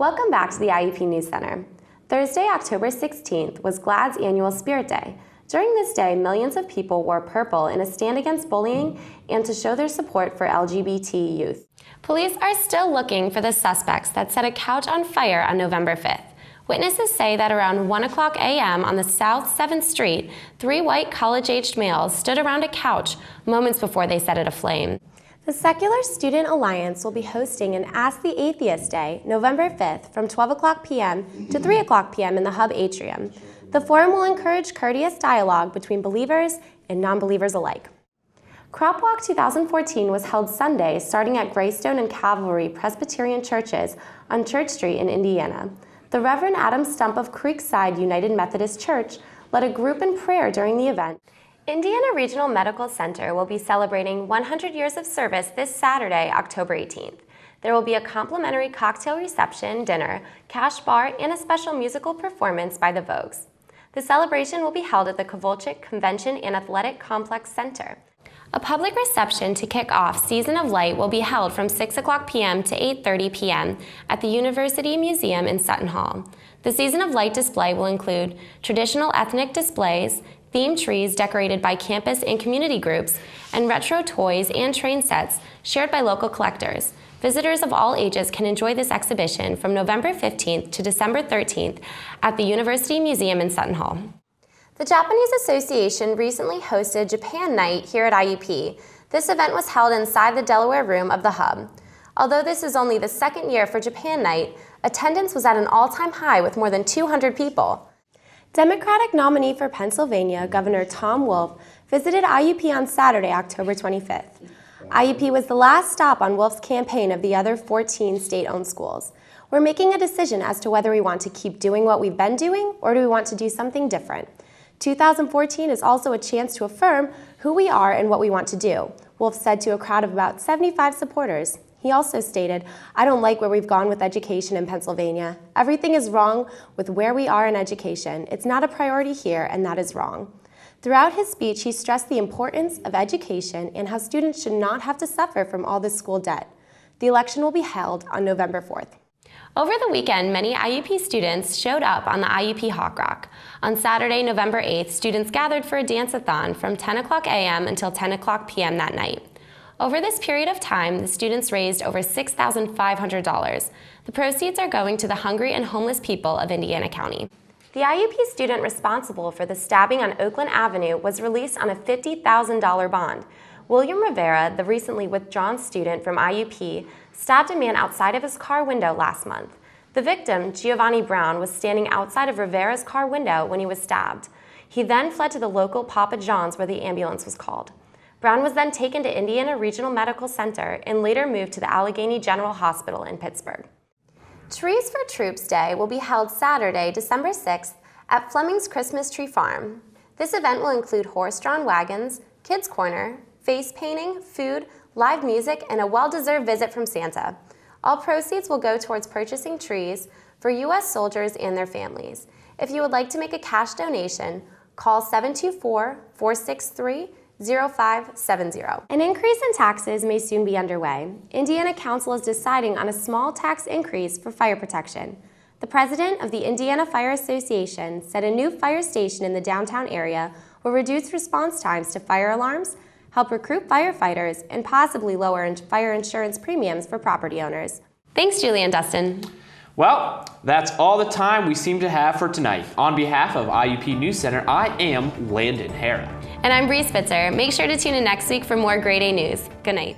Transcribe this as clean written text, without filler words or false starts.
Welcome back to the IUP News Center. Thursday, October 16th was GLAAD's annual Spirit Day. During this day, millions of people wore purple in a stand against bullying and to show their support for LGBT youth. Police are still looking for the suspects that set a couch on fire on November 5th. Witnesses say that around 1:00 a.m. on the South 7th Street, 3 white college-aged males stood around a couch moments before they set it aflame. The Secular Student Alliance will be hosting an Ask the Atheist Day, November 5th, from 12:00 p.m. to 3:00 p.m. in the Hub Atrium. The forum will encourage courteous dialogue between believers and non-believers alike. Crop Walk 2014 was held Sunday, starting at Greystone and Calvary Presbyterian Churches on Church Street in Indiana. The Reverend Adam Stump of Creekside United Methodist Church led a group in prayer during the event. Indiana Regional Medical Center will be celebrating 100 years of service this Saturday, October 18th. There will be a complimentary cocktail reception, dinner, cash bar, and a special musical performance by the Vogues. The celebration will be held at the Kovalchik Convention and Athletic Complex Center. A public reception to kick off Season of Light will be held from 6:00 p.m. to 8:30 p.m. at the University Museum in Sutton Hall. The Season of Light display will include traditional ethnic displays, themed trees decorated by campus and community groups, and retro toys and train sets shared by local collectors. Visitors of all ages can enjoy this exhibition from November 15th to December 13th at the University Museum in Sutton Hall. The Japanese Association recently hosted Japan Night here at IUP. This event was held inside the Delaware Room of the Hub. Although this is only the second year for Japan Night, attendance was at an all-time high with more than 200 people. Democratic nominee for Pennsylvania, Governor Tom Wolf, visited IUP on Saturday, October 25th. IUP was the last stop on Wolf's campaign of the other 14 state-owned schools. We're making a decision as to whether we want to keep doing what we've been doing or do we want to do something different. 2014 is also a chance to affirm who we are and what we want to do, Wolf said to a crowd of about 75 supporters. He also stated, "I don't like where we've gone with education in Pennsylvania. Everything is wrong with where we are in education. It's not a priority here, and that is wrong." Throughout his speech, he stressed the importance of education and how students should not have to suffer from all this school debt. The election will be held on November 4th. Over the weekend, many IUP students showed up on the IUP Hawk Rock. On Saturday, November 8th, students gathered for a dance-a-thon from 10:00 a.m. until 10:00 p.m. that night. Over this period of time, the students raised over $6,500. The proceeds are going to the hungry and homeless people of Indiana County. The IUP student responsible for the stabbing on Oakland Avenue was released on a $50,000 bond. William Rivera, the recently withdrawn student from IUP, stabbed a man outside of his car window last month. The victim, Giovanni Brown, was standing outside of Rivera's car window when he was stabbed. He then fled to the local Papa John's where the ambulance was called. Brown was then taken to Indiana Regional Medical Center and later moved to the Allegheny General Hospital in Pittsburgh. Trees for Troops Day will be held Saturday, December 6th at Fleming's Christmas Tree Farm. This event will include horse-drawn wagons, kids' corner, face painting, food, live music, and a well-deserved visit from Santa. All proceeds will go towards purchasing trees for U.S. soldiers and their families. If you would like to make a cash donation, call 724-463-0570. An increase in taxes may soon be underway. Indiana Council is deciding on a small tax increase for fire protection. The president of the Indiana Fire Association said a new fire station in the downtown area will reduce response times to fire alarms, help recruit firefighters, and possibly lower fire insurance premiums for property owners. Thanks, Julie and Dustin. Well, that's all the time we seem to have for tonight. On behalf of IUP News Center, I am Landon Hara. And I'm Bree Spitzer. Make sure to tune in next week for more Grade A news. Good night.